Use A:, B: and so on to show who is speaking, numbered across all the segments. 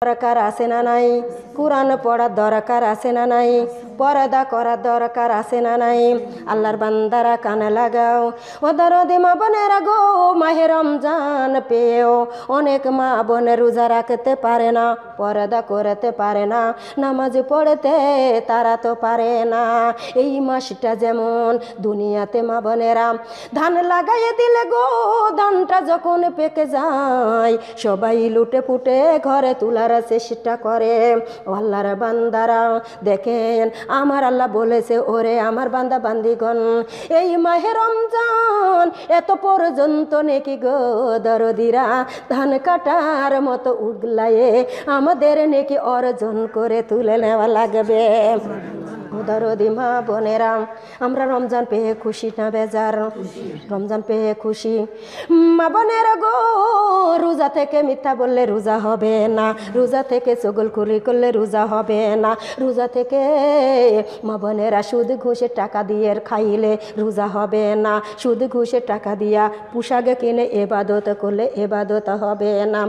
A: দরকার আছে না নাই? কোরআন পড়ার দরকার আছে না নাই? পর্দা করার দরকার আছে না নাই? আল্লাহর বান্দারা কানে লাগাও। ও দরদি মা বোনেরা গো, মাহে রমজান পেয়েও অনেক মা বোনে রোজা রাখতে পারে না, পর্দা করতে পারে না, নামাজ পড়তে তারা তো পারে না। এই মাসটা যেমন দুনিয়াতে মা বোনেরা ধান লাগাইয়ে দিলে গো, ধানটা যখন পেকে যায় সবাই লুটে পুটে ঘরে তোলার চেষ্টা করে। আল্লাহর বান্দারা দেখেন, আমার আল্লাহ বলেছে, ওরে আমার বান্দা বান্দিগণ, এই মাহে রমজান এত পর্যন্ত নেকি গো দরদিরা ধান কাটার মতো উগলায়ে আমাদের নেকি অর্জন করে তুলে নেওয়া লাগবে। দরদি মা বোনেরা, আমরা রমজান পেয়ে খুশি না বেজার? রমজান পেয়ে খুশি। মা বোনেরা গো, রোজা থেকে মিথ্যা বললে রোজা হবে না, রোজা থেকে চগলখুরি করলে রোজা হবে না, রোজা থেকে মা বোনেরা সুদ ঘুষে টাকা দিয়ে খাইলে রোজা হবে না, সুদ ঘুষে টাকা দিয়া পোশাক কিনে এবাদত করলে এবাদত হবে না।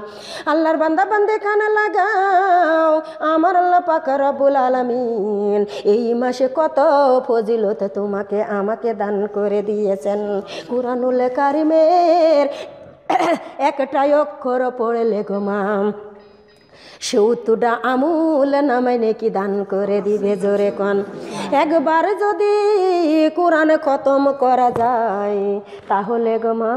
A: আল্লাহর বান্দা বান্দে কানে লাগাও, আমার আল্লাহ পাক রব্বুল আলামিন এই মাসে কত ফজিলত তোমাকে আমাকে দান করে দিয়েছেন। কুরআনুল কারিমের একটা অক্ষর পড়লে গো মা ৭০টা আমুল নামে নেকি দান করে দিবে। জোরে কন, একবার যদি কোরআন খতম করা যায় তাহলে গো মা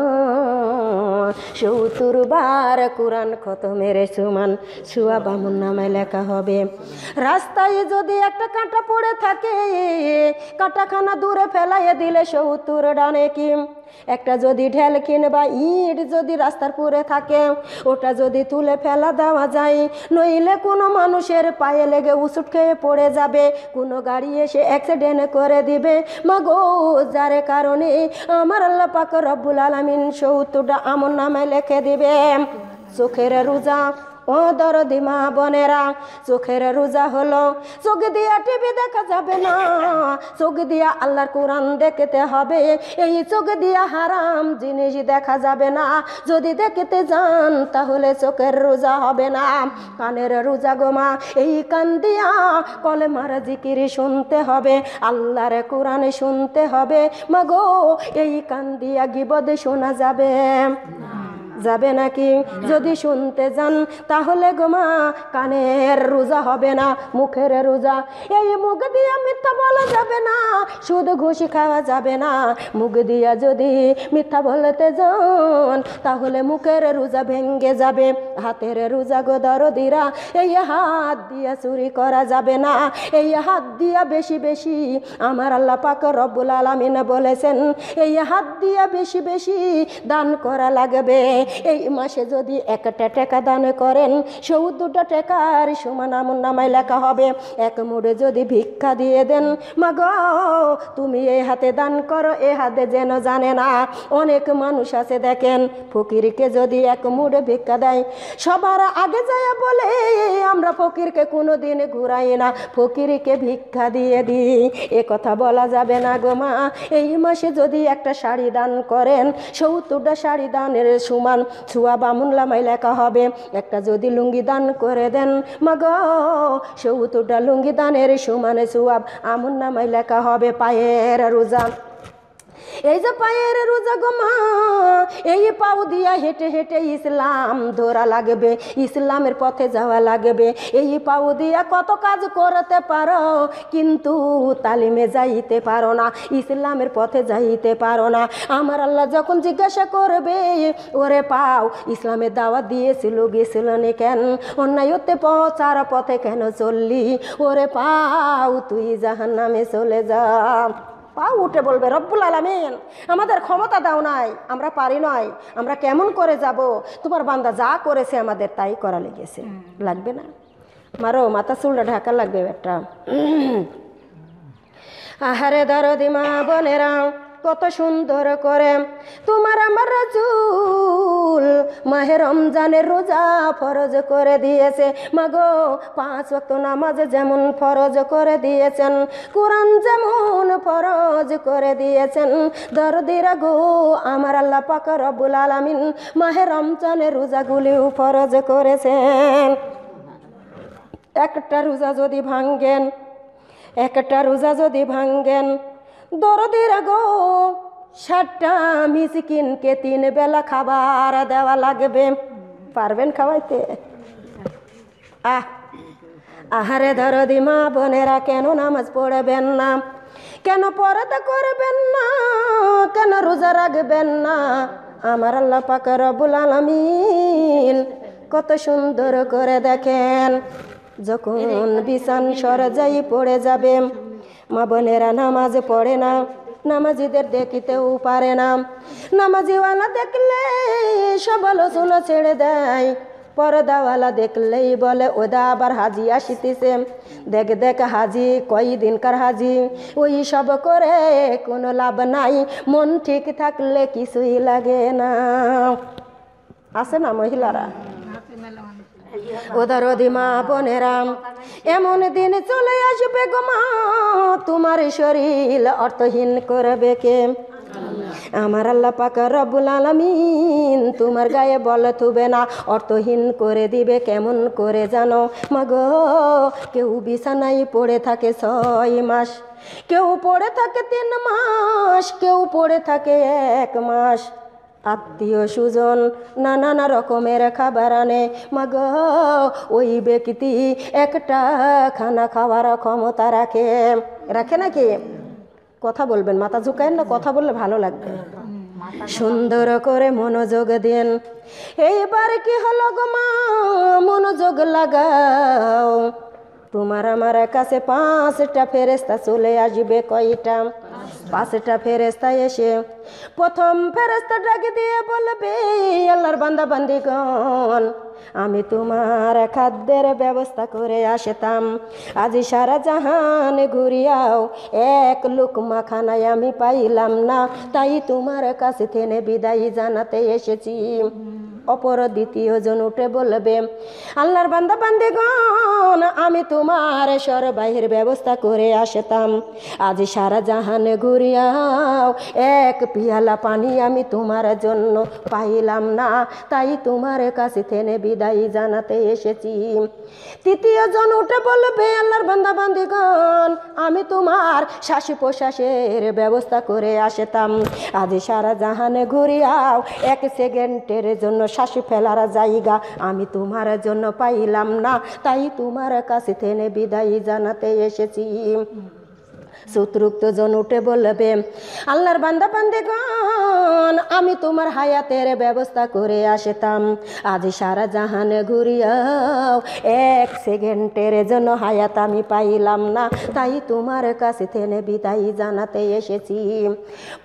A: ৭০ বার কোরআন খতমের সমান সওয়াব আমুল নামায় লেখা হবে। রাস্তায় যদি একটা কাঁটা পড়ে থাকে, কাঁটাখানা দূরে ফেলাইয়ে দিলে ৭০টা নেকি। একটা যদি ঢেল কিংবা ইট যদি রাস্তার পরে থাকে, ওটা যদি তুলে ফেলা দেওয়া যায়, নইলে কোনো মানুষের পায়ে লেগে উচুট খেয়ে পড়ে যাবে, কোনো গাড়ি এসে অ্যাক্সিডেন্ট করে দিবে মাগো, যার কারণে আমার আল্লাহ পাক রব্বুল আলামিন ৭০টা আমল নামে লিখে দিবে। চোখের রোজা ও দরদি মা বোনেরা, চোখের রোজা হলো চোখ দিয়া টিভি দেখা যাবে না, চোখ দিয়া আল্লাহর কোরআন দেখতে হবে। এই চোখ দিয়া হারাম জিনিস দেখা যাবে না, যদি দেখতে যান তাহলে চোখের রোজা হবে না। কানের রোজা গোমা, এই কান দিয়া কলেমার জিকির শুনতে হবে, আল্লাহর কোরআন শুনতে হবে মাগো, এই কান দিয়া গীবত শোনা যাবে যাবে নাকি? যদি শুনতে যান তাহলে গোমা কানের রোজা হবে না, মুখের রোজা। এই মুখ দিয়া মিথ্যা বলা যাবে না, সুদ ঘুষি খাওয়া যাবে না। মুখ দিয়া যদি মিথ্যা বলতে যান তাহলে মুখের রোজা ভেঙ্গে যাবে। হাতের রোজা গো দরদিরা, এই হাত দিয়া চুরি করা যাবে না, এই হাত দিয়া বেশি বেশি আমার আল্লাহ পাক রব্বুল আলামিন বলেছেন এই হাত দিয়া বেশি বেশি দান করা লাগবে। এই মাসে যদি একটা টাকা দান করেন ৭০টা টাকার সমান আমল নামায় লেখা হবে। এক মুঠে যদি ভিক্ষা দিয়ে দেন মাগো, তুমি এই হাতে দান করো, এ হাতে যেন জানে না। অনেক মানুষ আছে দেখেন, ফকিরকে যদি এক মুঠে ভিক্ষা দেয় সবার আগে যায় বলে আমরা ফকিরকে কোনো দিন ঘুরাই না, ফকিরকে ভিক্ষা দিয়ে দিই, এ কথা বলা যাবে না গো মা। এই মাসে যদি একটা শাড়ি দান করেন ৭০টা শাড়ি দানের সমান সওয়াব আমল নামায় লেখা হবে। একটা যদি লুঙ্গি দান করে দেন মাগো, ৭০টা লুঙ্গি দানের সমান সওয়াব আমল নামায় লেখা হবে। পায়ের রোজা, এই যে পায়ের রোজা গো মা, এই পাও দিয়া হেঁটে হেঁটে ইসলাম ধরা লাগবে, ইসলামের পথে যাওয়া লাগবে। এই পাও দিয়া কত কাজ করতে পারো কিন্তু তালিমে যাইতে পারো না, ইসলামের পথে যাইতে পারো না। আমার আল্লাহ যখন জিজ্ঞাসা করবে, ওরে পাও ইসলামের দাওয়াত দিয়েছিল গেছিল না কেন, অন্যায়তে পচার পথে কেন চললি, ওরে পাও তুই জাহান্নামে চলে যা। পাও উঠে বলবে রব্বুল আলামিন আমাদের ক্ষমতা দাও নাই, আমরা পারি নয়, আমরা কেমন করে যাব, তোমার বান্দা যা করেছে আমাদের তাই করা লেগেছে। লাগবে না? মারো মাথা চুলটা ঢাকা লাগবে একটা। আহারে দরদি মা বোনেরা, কত সুন্দর করে তোমার আমার রাসূল মাহে রমজানের রোজা ফরজ করে দিয়েছে মাগো। 5 ওয়াক্ত নামাজ যেমন ফরজ করে দিয়েছেন, কোরআন যেমন ফরজ করে দিয়েছেন, দরদিরা গো আমার আল্লাহ পাক রব্বুল আলামিন মাহে রমজানের রোজাগুলিও ফরজ করেছেন। একটা রোজা যদি ভাঙ্গেন, একটা রোজা যদি ভাঙ্গেন, দরদিরা গো 60টা মিসকিনকে 3 বেলা খাবার দেওয়া লাগবে। পারবেন খাওয়াইতে? আহারে দরদি মা বোনেরা, কেন নামাজ পড়বেন না? কেন পর্দা করবেন না? কেন রোজা রাখবেন না? আমার আল্লাহ পাক রব্বুল আলামিন কত সুন্দর করে দেখেন, যখন বিছান সরজাই পড়ে যাবে, মা বোনেরা নামাজ পড়ে না, নামাজিদের দেখিতেও পারে না। নামাজিওয়ালা দেখলে সব আলোচনা ছেড়ে দেয়, পর্দাওয়ালা দেখলেই বলে ওদা আবার হাজি আসিতেছে, দেখ দেখ হাজি, কয়দিনকার হাজি। ওই সব করে কোনো লাভ নাই, মন ঠিক থাকলে কিছুই লাগে না। আছে না মহিলারা? ওদারদি মা বোনেরা, এমন দিন চলে আসবে গো মা, তোমার শরীর অর্থহীন করবে কে? আমার আল্লাহ পাক রব্বুল আলামিন তোমার গায়ে বল থুবে না, অর্থহীন করে দিবে। কেমন করে জানো মাগো? কেউ বিছানায় পড়ে থাকে 6 মাস, কেউ পড়ে থাকে 3 মাস, কেউ পড়ে থাকে 1 মাস। আত্মীয় সুজন নানা রকমের খাবার আনে, মাগো ওই ব্যক্তি একটা খানা খাওয়ার ক্ষমতা রাখে? রাখে নাকি? কথা বলবেন, মাথা ঝুঁকায়েন না, কথা বললে ভালো লাগবে। সুন্দর করে মনোযোগ দিন। এইবার কি হলো গো মা? মনোযোগ লাগাও। তোমার আমার কাছে 5টা ফেরেশতা চলে আসবে। কয়টা? 5টা ফেরেশতা এসে প্রথম ফেরেশতা ডাক দিয়ে বলবে, আল্লাহর বান্দা বান্দিগণ, আমি তোমার খাদ্যের ব্যবস্থা করে আসতাম, আজ সারা জাহান ঘুরিয়াও 1 লুকমা খানায় আমি পাইলাম না, তাই তোমার কাছে থেকে বিদায় জানাতে এসেছি। অপর দ্বিতীয় জন উঠে বলবে, আল্লাহর বান্দা বান্দিগণ, আমি তোমার সরবাহির ব্যবস্থা করে আসতাম, আজ সারা জাহান ঘুরিয়াও 1 পিয়ালা পানি আমি তোমার জন্য পাইলাম না, তাই তোমার কাছে থেকে বিদায় জানাতে এসেছি। তৃতীয় জন উঠে বলবে, আল্লাহর বান্দা বান্দিগণ, আমি তোমার শ্বাস প্রশ্বাসের ব্যবস্থা করে আসতাম, আজ সারা জাহানে ঘুরিয়াও 1 সেকেন্ডের জন্য শ্বাস ফেলার জায়গা আমি তোমার জন্য পাইলাম না, তাই তোমার কাছে থেকে বিদায় জানাতে এসেছি। চতুর্থ জন উঠে বলবে, আল্লাহর বান্দা বান্দিগণ, আমি তোমার হায়াতের ব্যবস্থা করে আসতাম, আজ সারা জাহানে ঘুরিয়াও 1 সেকেন্ডের জন্য হায়াত আমি পাইলাম না, তাই তোমার কাছে থেকে বিদায় জানাতে এসেছি।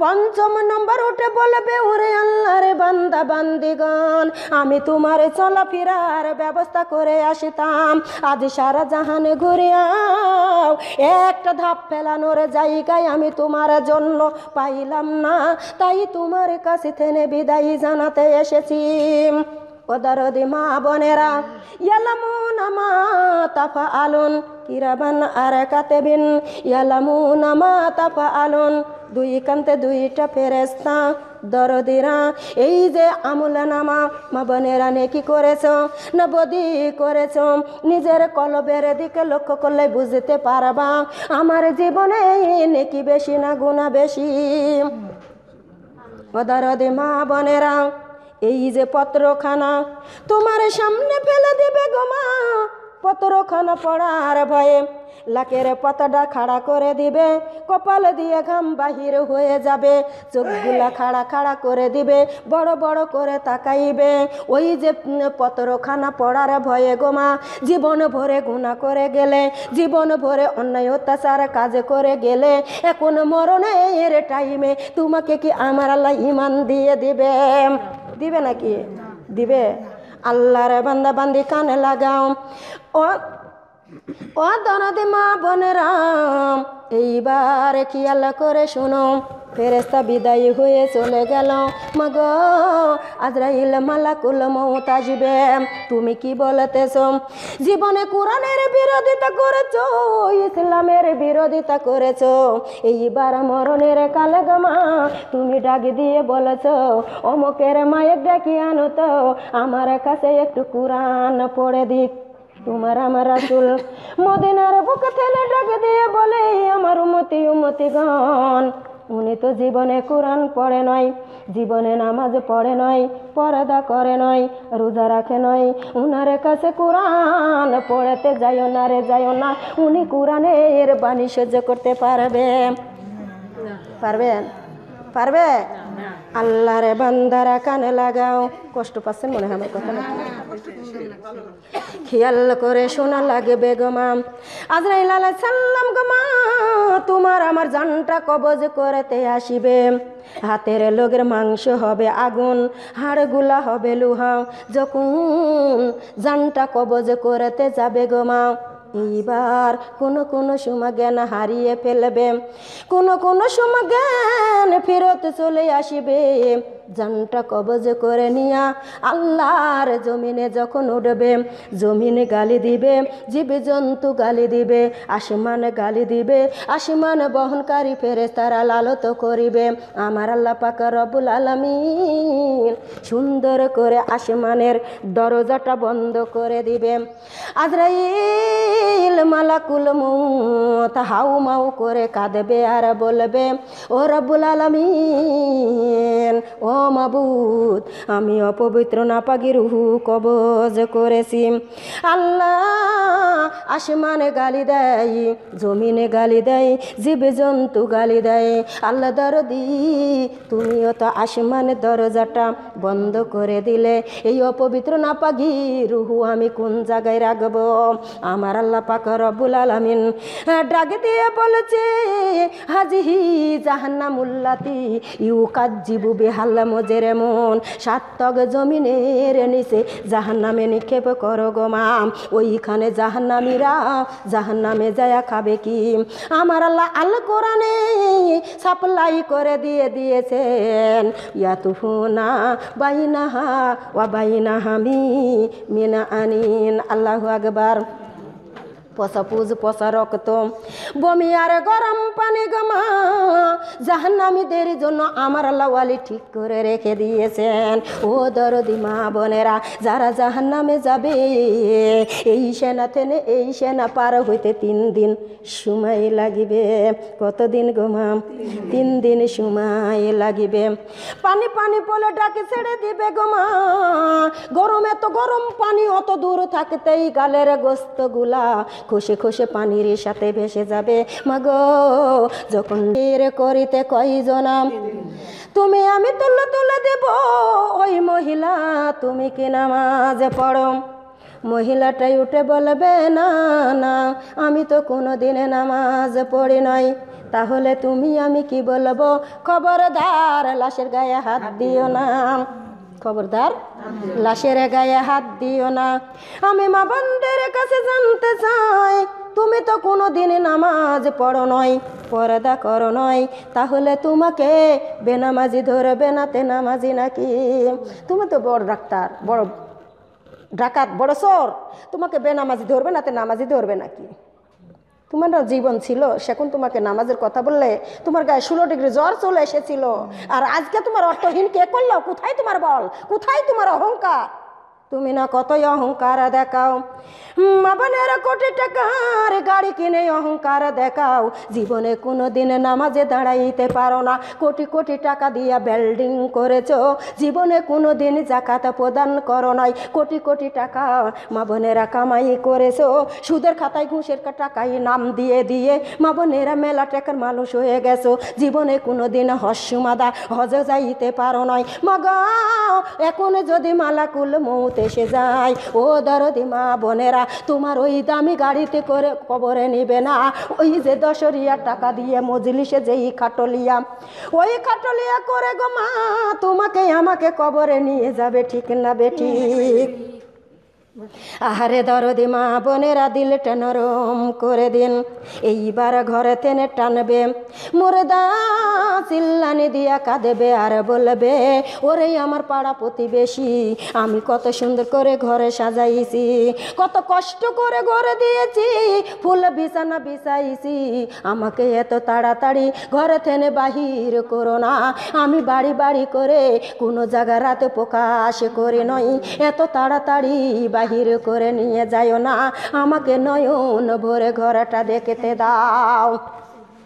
A: পঞ্চম নম্বর উঠে বলবে, ওরে আল্লাহর বান্দা বান্দিগণ, আমি তোমার চলাফেরার ব্যবস্থা করে আসতাম, আজ সারা জাহানে ঘুরিয়াও 1টা ধাপ ফেলানোর জায়গায় আমি তোমার জন্য পাইলাম না, তাই তোমার কাছে থেকে বিদায় জানাতে এসেছি। ওদারদি মা বোনেরা, ইয়ালামুনা মা তাফআলুন কিরামান আর কাতেবিন, ইয়ালামুনা মা তাফআলুন। 2 কান্তে 2টা ফেরেশতা দরদিরা, এই যে আমলনামা মা বোনেরা নেকি করেছো না বদি করেছো, নিজের কলবের দিকে লক্ষ্য করলে বুঝতে পারবা আমার জীবনে নেকি বেশি না গুনাহ বেশি। দরদি মা বোনেরা, এই যে পত্রখানা তোমার সামনে ফেলে দিবে গো মা, পত্রখানা পড়ার ভয়ে লাকের পাতাটা খাড়া করে দিবে, কপাল দিয়ে ঘাম বাহির হয়ে যাবে, চোখগুলা খাড়া খাড়া করে দিবে, বড় বড় করে তাকাইবে। ওই যে পত্রখানা পড়ার ভয়ে গো মা, জীবন ভরে গুনাহ করে গেলে, জীবন ভরে অন্যায় অত্যাচার কাজ করে গেলে, এখন মরণের টাইমে তোমাকে কি আমার আল্লাহ ঈমান দিয়ে দিবে? দিবে নাকি? দিবে। আল্লাহর বান্দা বান্দি কানে লাগাও। ও দরদি মা বোনেরা, এইবার খেয়াল করে শোনো, ফেরেশতা বিদায় হয়ে চলে গেল। মাগো আজরাইল মালাকুল মউত আসবে, তুমি কি বলতেছো? জীবনে কোরআনের বিরোধিতা করেছো, ইসলামের বিরোধিতা করেছো, এইবার মরণের কালে গো মা তুমি ডাক দিয়ে বলেছো, অমুকের মায়ের ডাকি আনো তো আমার কাছে একটু কোরআন পড়ে দিক। তোমার আমার রাসূল মদিনার বুকে ঠেলে ডাক দিয়ে বলে আমার উম্মতি উম্মতি গণ উনি তো জীবনে কোরআন পড়ে নয়, জীবনে নামাজ পড়ে নয়, পর্দা করে নয়, রোজা রাখে নয়, উনার কাছে কোরআন পড়াতে যাইও না রে যাইও না, উনি কোরআনের বাণী সহ্য করতে পারবে? পারবেন? পারবে? আল্লাহরে বান্দারা কানে লাগাও। কষ্ট পাচ্ছেন মনে হয় আমার কথা না? খেয়াল করে শোনা লাগবে গো মা, আজরাইল আলাইহিস সালাম গো মা তোমার আমার জানটা কবজ করতে আসিবে। হাতের লোকের মাংস হবে আগুন, হাড়গুলা হবে লোহা। যখন জানটা কবজ করতে যাবে গো মা, এইবার কোনো সময় জ্ঞান হারিয়ে ফেলবে, কোনো সময় জ্ঞান ফেরত চলে আসিবে। জানটা কবজ করে নিয়া আল্লাহর জমিনে যখন উঠবে, জমিনে গালি দিবে, জীবজন্তু গালি দিবে, আসমান গালি দিবে, আসমান বহনকারী ফেরেশতারা লালত করিবে। আমার আল্লাহ পাক রব্বুল আলামিন সুন্দর করে আসমানের দরজাটা বন্ধ করে দিবে। আজরাইল মালাকুল মউত হাউ মাউ করে কাঁদবে আর বলবে ও রব্বুল আলামিন, ও মাবুদ আমি অপবিত্র নাপাকি রুহু কবজ করেছি। আল্লাহ আসমানে গালি দেয়, জমিনে গালি দেয়, জীবজন্তু গালি দেয়। আল্লাহ দরদি তুমিও তো আসমানের দরজাটা বন্ধ করে দিলে, এই অপবিত্র নাপাকি রুহু আমি কোন জায়গায় রাখবো? আমার আল্লাহ পাক রব্বুল আলামিন ডাক দিয়ে বলেছে হাজিহি জাহান্নামুল্লাতি ইউকাজ্জিবু বিহাল মুজরিমুন, সাতক জমিনের নিচে জাহান্নামে নিক্ষেপ করো গো মা। ওইখানে জাহান্নামীরা জাহান্নামে যায়া খাবে কি? আমার আল্লাহ আল কোরআনে সাপ্লাই করে দিয়েছেন ইয়াতুফুনা বাইনাহা ওয়া বাইনাহামি মিনা আনিন। আল্লাহু আকবার। পচা পুজ পচা রক্ত বমি আর গরম পানি গমা জাহান্নামীদের জন্য আমার আল্লাহ ওয়ালি ঠিক করে রেখে দিয়েছেন। ও দরদি মা বোনেরা, যারা জাহান্নামে যাবে এই সেনা থেনে এই সেনা পার হইতে 3 দিন সময় লাগিবে। কতদিন গো মা? 3 দিন সময় লাগিবে। পানি পানি বলে ডাকে ছেড়ে দিবে গো মা। গরমে তো গরম পানি অত দূর থাকতেই গালের গোস্ত গুলা খসে খসে পানির সাথে ভেসে যাবে। মাগো যখন বের করিতে কয়জনা তুমি আমি তুলে দেব, ওই মহিলা তুমি কি নামাজ পড়ো? মহিলাটাই উঠে বলবে না না আমি তো কোনো দিনে নামাজ পড়ি নাই। তাহলে তুমি আমি কি বলবো? খবরদার লাশের গায়ে হাত দিও না, খবরদার লাশের গায়ে হাত দিও না। আমি মা বোনদের কাছে জানতে চাই তুমি তো কোনো দিন নামাজ পড়ো নয়, পর্দা করো নয়, তাহলে তোমাকে বেনামাজি ধরবে না তে নামাজি নাকি? তুমি তো বড় ডাক্তার, বড় ডাকাত, বড় চোর, তোমাকে বেনামাজি ধরবে না তে নামাজি ধরবে নাকি? তোমার জীবন ছিল সেখন তোমাকে নামাজের কথা বললে তোমার গায়ে 16 ডিগ্রি জ্বর চলে এসেছিল, আর আজকে তোমার অর্থহীন কে করলো? কোথায় তোমার বল? কোথায় তোমার অহংকার? তুমি না কতই অহংকার দেখাও। মা বোনের কোটি টাকার গাড়ি কিনে অহংকার দেখাও, জীবনে কোনো দিন নামাজে দাঁড়াইতে পারো না। কোটি কোটি টাকা দিয়া বিল্ডিং করেছো, জীবনে কোনো দিন যাকাত প্রদান করো নাই। কোটি কোটি টাকা মা বোনেরা কামাই করেছো, সুদের খাতায় ঘুষের টাকায় নাম দিয়ে দিয়ে মা বোনেরা মেলা টাকার মানুষ হয়ে গেছো। জীবনে কোনো দিন হস্যমাদা হজ যাইতে পারো নয়। মাগা এখন যদি মালাকুল মৌত এসে যায়, ও দরদি মা বোনেরা তোমার ওই দামি গাড়িতে করে কবরে নিবে না। ওই যে 10,000 টাকা দিয়ে মজলিসে যেই খাটলিয়া, ওই খাটলিয়া করে গো মা তোমাকে আমাকে কবরে নিয়ে যাবে, ঠিক না বেঠিক? আহারে দরদি মা বোনেরা দিলটা নরম করে দিন। এইবার ঘরে টেনে টানবে, মুর্দা চিল্লানি দিয়া কাঁদেবে আর বলবে ওরে আমার পাড়া প্রতিবেশী, আমি কত সুন্দর করে ঘরে সাজাইছি, কত কষ্ট করে ঘরে দিয়েছি, ফুল বিছানা বিছাইছি, আমাকে এত তাড়াতাড়ি ঘরে টেনে বাহির করো না। আমি বাড়ি বাড়ি করে কোনো জায়গা রাতে প্রকাশ করে নই, এত তাড়াতাড়ি বাহির করে নিয়ে যাইও না, আমাকে নয়ন ভরে ঘরটা দেখতে দাও।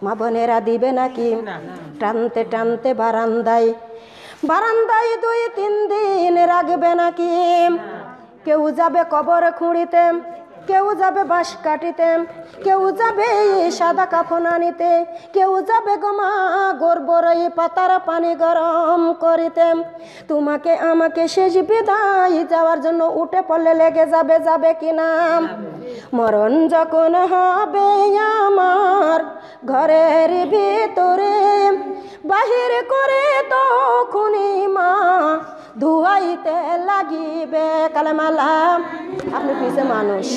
A: মা বোনেরা দিবে নাকি? টানতে টানতে বারান্দায় 2-3 দিন রাখবে নাকি? কেউ যাবে কবর খুঁড়িতে, কেউ যাবে বাঁশ কাটিতে, কেউ যাবে সাদা কাফন আনিতে, কেউ যাবে গোমা গোরবরই পাতার পানি গরম করিতে। তোমাকে আমাকে শেষ বিদায় যাওয়ার জন্য উঠে পড়লে লেগে যাবে, যাবে কিনা? মরণ যখন হবে আমার ঘরের ভিতরে, বাহির করে তখনই মা ধুয়াইতে লাগিবে কালেমালা। আপনি পিছে মানুষ।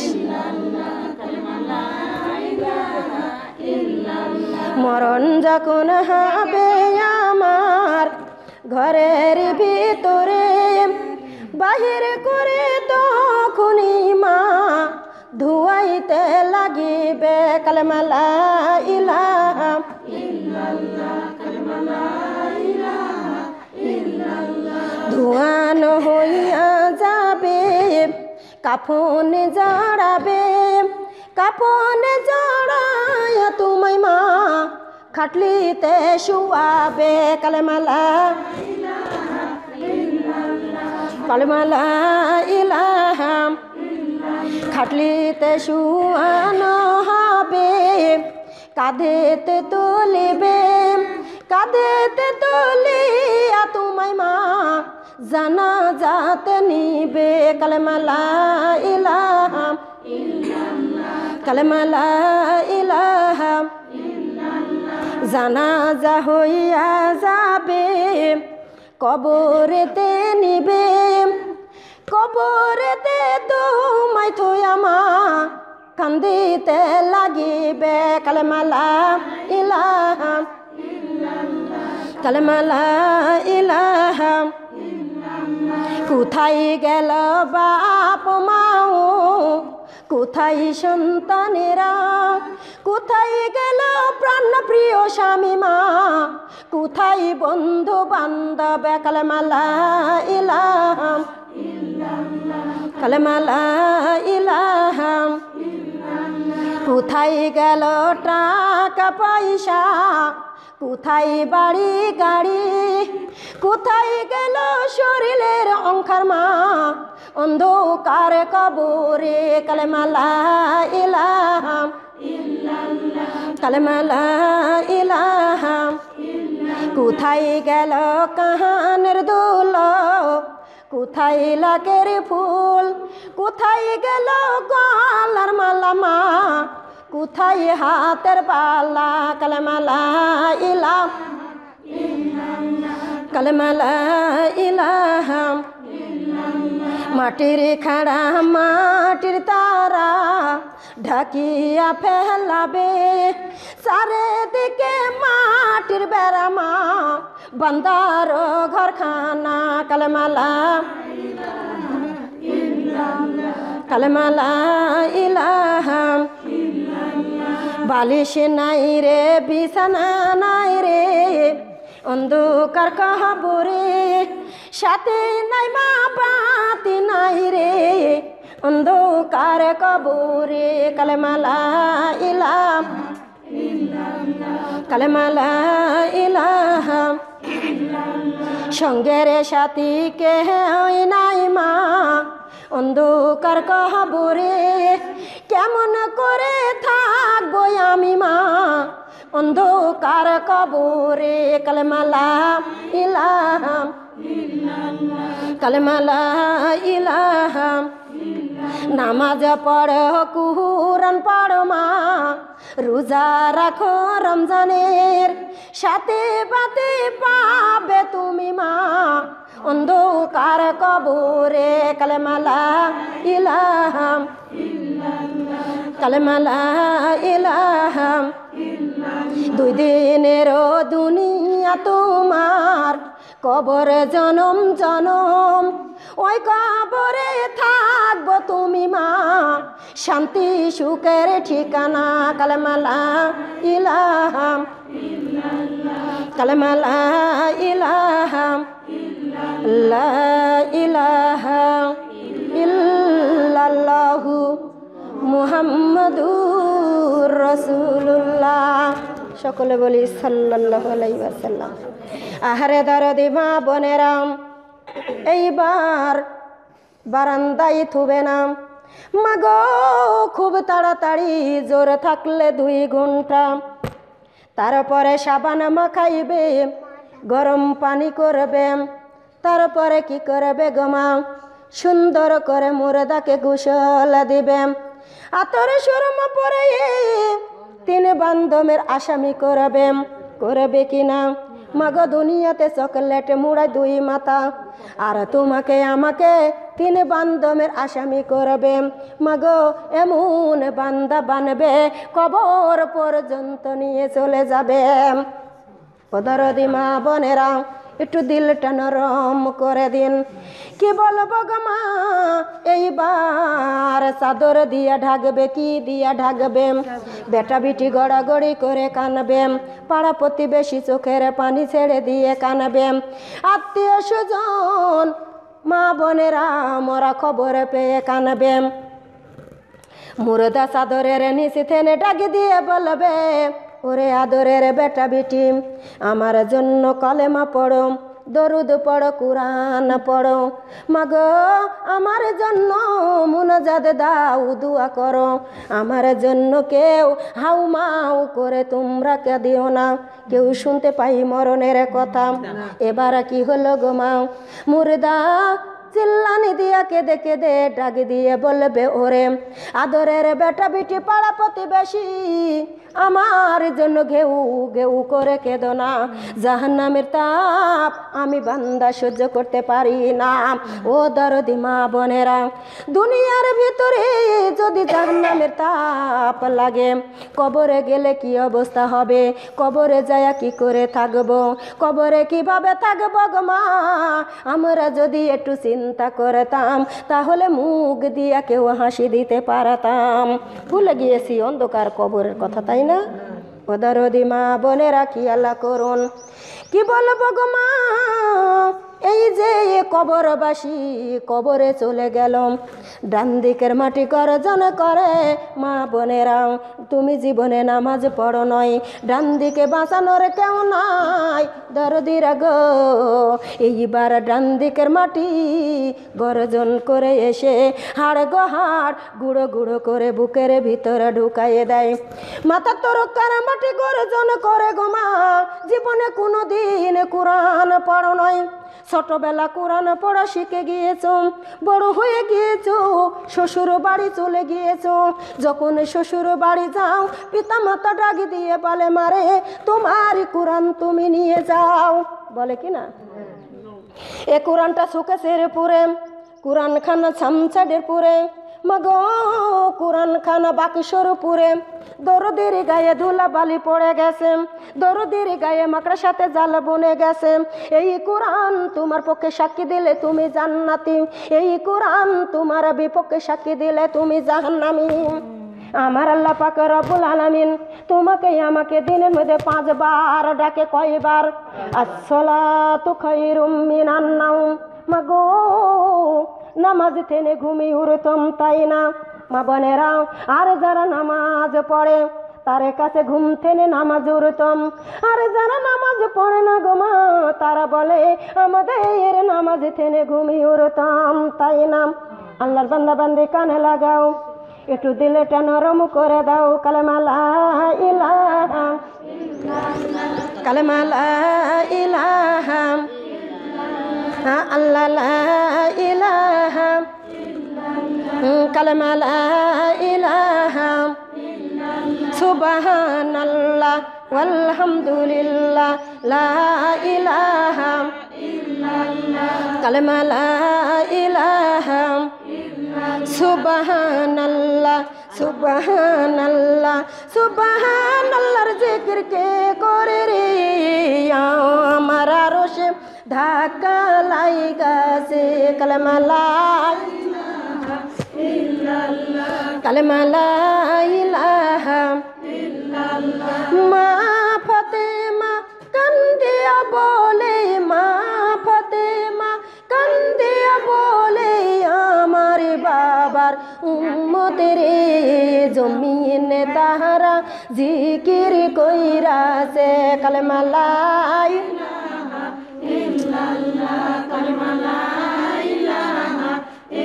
A: মরণ যখন হবে আমার ঘরের ভিতরে, বাহির করে তখনই মা ধুয়াইতে লাগিবে কালেমালা ইলাহা ইল্লাল্লাহ, কালেমালা ইলাহা ইল্লাল্লাহ। ধোঁয়ান হইয়া যাবে কাফন জড়াবে, কাফন জড়ায় তোমায় মা খাটলিতে শুয়াবে কালেমালা কালেমালা ইলাহা। খাটলিতে শুয়ানো হবে, কাঁধেতে তুলিবে, কাঁধেতে তুলিয়া তোমায় মা জানাজাতে নিবে কালেমালা ইলাহা কালেমালা ইলাহা। জানাজা হইয়া যাবে কবরেতে নিবে, কবরেতে তোমায় থইয়া মা কান্দিতে লাগিবে কালেমালা ইলাহা কালেমালা ইলাহা। কোথায় গেল বাপ মাও, কোথায় সন্তানেরা, কোথায় গেল প্রাণ প্রিয় স্বামী মা, কোথায় বন্ধু বান্ধব কালেমালা ইলাহা কালেমালা ইলাহা। কোথায় গেল টাকা পয়সা, কোথায় বাড়ি গাড়ি, কোথায় গেল শরীরের অঙ্কার মা অন্ধকার কবরে কালেমালা ইলাহা কালেমালা ইলাহা। কোথায় গেল কাহানের দোল, কোথায় লাকের ফুল, কোথায় গেল গলার মালা মা, কোথায় হাতের বালা কালেমালা ইলাহা কালেমালা ইলাহা। মাটির খাড়া মাটির তারা ঢাকিয়া ফেলাবে, চারিদিকে মাটির বেড়া মা বান্দার ঘরখানা কালেমালা কালেমালা ইলাহা। বালিশ নাই রে বিছানা নাই রে অন্ধকার কবরে, সাথে নাই মা বাতি নাই রে অন্ধকার কবরে কালেমালা ইলাহা কালেমালা ইলাহা। সঙ্গের সাথী কে নাই মা অন্ধকার কবরে, কেমন করে থাকবো আমি মা অন্ধকার কবরে কালেমালা ইলাহা কালেমালা ইলাহা। নামাজ পড়ো কুরআন পড়ো মা, রোজা রাখো রমজানের, সাথে বাতে পাবে তুমি মা অন্ধকার কবরে কালেমালা ইলাহা কালেমালা ইলাহা। 2 দিনের দুনিয়া তোমার কবর জনম জনম, ওই কবরে থাকবো তুমি মা শান্তি সুখের ঠিকানা কালেমালা ইলাহা কালেমালা ইলাহা লা ইলাহা ইল্লা মুহাম্মাদুর রাসূলুল্লাহ। সকলে বলি সাল্লাল্লাহু আলাইহি ওয়াসাল্লাম। আহারে দরদি মা বোনেরা, এইবার বারান্দায় থুবে না মাগো, খুব তাড়াতাড়ি, জোর থাকলে 2 ঘন্টা। তারপরে সাবান মাখাইবে, গরম পানি করবে, তারপরে কি করবে গো মা, সুন্দর করে মুর্দাকে গোসল দিবে, আতরে সুরমা পরে 3 বান্ধবের আসামি করবে। করবে কিনা মাগো, দুনিয়াতে চকলেট মুড়ায় 2 মাথা, আর তোমাকে আমাকে 3 বান্ধবের আসামি করবে। মাগো, এমন বান্দা বানবে কবর পর্যন্ত নিয়ে চলে যাবে। দরদি মা বোনেরা, একটু দিলটা নরম করে দিন। কি বলবো গো মা, এইবার চাদর দিয়া ঢাকবে, কি দিয়া ঢাকবে, বেটা বিটি গড়াগড়ি করে কানবে, পাড়া প্রতিবেশী চোখের পানি ছেড়ে দিয়ে কানবে, আত্মীয় স্বজন মা বোনেরা মরা খবর পেয়ে কানবে। মুর্দা চাদরের নিচে থেনে ডাকি দিয়ে বলবে, ওরে আদরের বেটা বিটি, আমার জন্য কলেমা পড়ো, দরুদ পড়ো, কুরআন পড়ো। মাগো, আমার জন্য মুনাজাত দাও, দুয়া করো। আমার জন্য কেউ হাউ মাউ করে তোমরা কাঁদিও না, কেউ শুনতে পাই মরণের কথা। এবার কি হলো গো মা, মুর্দা চিল্লানি দিয়া কেঁদে কেঁদে ডাক দিয়ে বলবে, ওরে আদরের বেটা বিটি, পাড়া প্রতিবেশী, আমার জন্য ঘেউ ঘেউ করে কেঁদো না, জাহান্নামের তাপ আমি বান্দা সহ্য করতে পারি না। ও দরদি মা বোনেরা, দুনিয়ার ভিতরে যদি জাহান্নামের তাপ লাগে, কবরে গেলে কি অবস্থা হবে, কবরে যায়া কি করে থাকবো, কবরে কিভাবে থাকবো গো মা। আমরা যদি একটু চিন্তা করতাম, তাহলে মুখ দিয়া কেউ হাসি দিতে পারতাম। ভুলে গিয়েছি অন্ধকার কবরের কথা, তাই না? ও দরদি মা বোনেরা, কি আল্লাহ করুন। কি বলবো গো মা, এই যে কবরবাসী কবরে চলে গেল, ডান দিকের মাটি গর্জন করে, মা বোনেরা তুমি জীবনে নামাজ পড়ো নয়, ডান দিকে বাঁচানোর কেউ নাই। দরদিরা গো, এইবার ডান দিকের মাটি গর্জন করে এসে হাড় গো হাড় গুঁড়ো গুঁড়ো করে বুকের ভিতরে ঢুকাইয়ে দেয়। মাথা তরকার মাটি গর্জন করে গো মা, জীবনে কোনো দিন কোরআন পড়ো নয়, ছোটবেলা কোরআন পড়া শিখে গিয়েছ, বড় হয়ে গিয়েছ, শ্বশুর বাড়ি চলে গিয়েছ। যখন শ্বশুর বাড়ি যাও, পিতা মাতা ডাকি দিয়ে বলে, মারে তোমার কোরআন তুমি নিয়ে যাও, বলে কি না? এ কোরআনটা শোকেসের পুরে, কোরআন খানা ছামছাডের পুরে, মাগো কোরআন খানা বাকিসর পুরে। দরদির গায়ে ধুলা বালি পড়ে গেছে, দরদির গায়ে মাকড়ার সাথে জাল বনে গেছে। এই কোরআন তোমার পক্ষে সাক্ষী দিলে তুমি জান্নাতি, এই কোরআন তোমার বিপক্ষে সাক্ষী দিলে তুমি জাহান্নামী। আমার আল্লাহ পাক রব্বুল আলামিন তোমাকে আমাকে দিনের মধ্যে 5 বার ডাকে। কয়বার? আসসালাতু খায়রুম মিনান নাওম। মাগো, নামাজ থেনে ঘুমিয়ে উঠতাম, তাই না মা বোনেরা? আর যারা নামাজ পড়ে তার কাছে ঘুম থেনে নামাজ উঠতাম, আর যারা নামাজ পড়ে না গো মা, তারা বলে আমাদের নামাজ থেনে ঘুমিয়ে উঠতাম, তাই না? আল্লাহর বান্দা বান্দি কানে লাগাও, একটু দিলটা নরম করে দাও। কালেমা লা ইলাহা ইল্লাল্লাহ, কালেমা লা ইলাহা আল্লাহ, লা ইলাহা কালেমা লা ইলাহা সুবহানাল্লাহ ওয়ালহামদুলিল্লাহ, লা ইলাহা কালেমা লা ইলাহা সুবহানাল্লাহ সুবহানাল্লাহ সুবহানাল্লাহর জিকির কে করে রে, আমার আরশে ধাক্কা লাগাছে। কালেমা লা ইলাহা ইল্লাল্লাহ, কালেমা লা ইলাহা ইল্লাল্লাহ। মা ফাতেমা কান্দিয়া বলে, মা ফাতেমা কান্দিয়া বলে, আমার বাবার উম্মত রে জমিনে তাহারা জিকির কইরাছে কালেমা লা ইলাহা ইল্লাল্লাহ কালেমা লা ইলাহা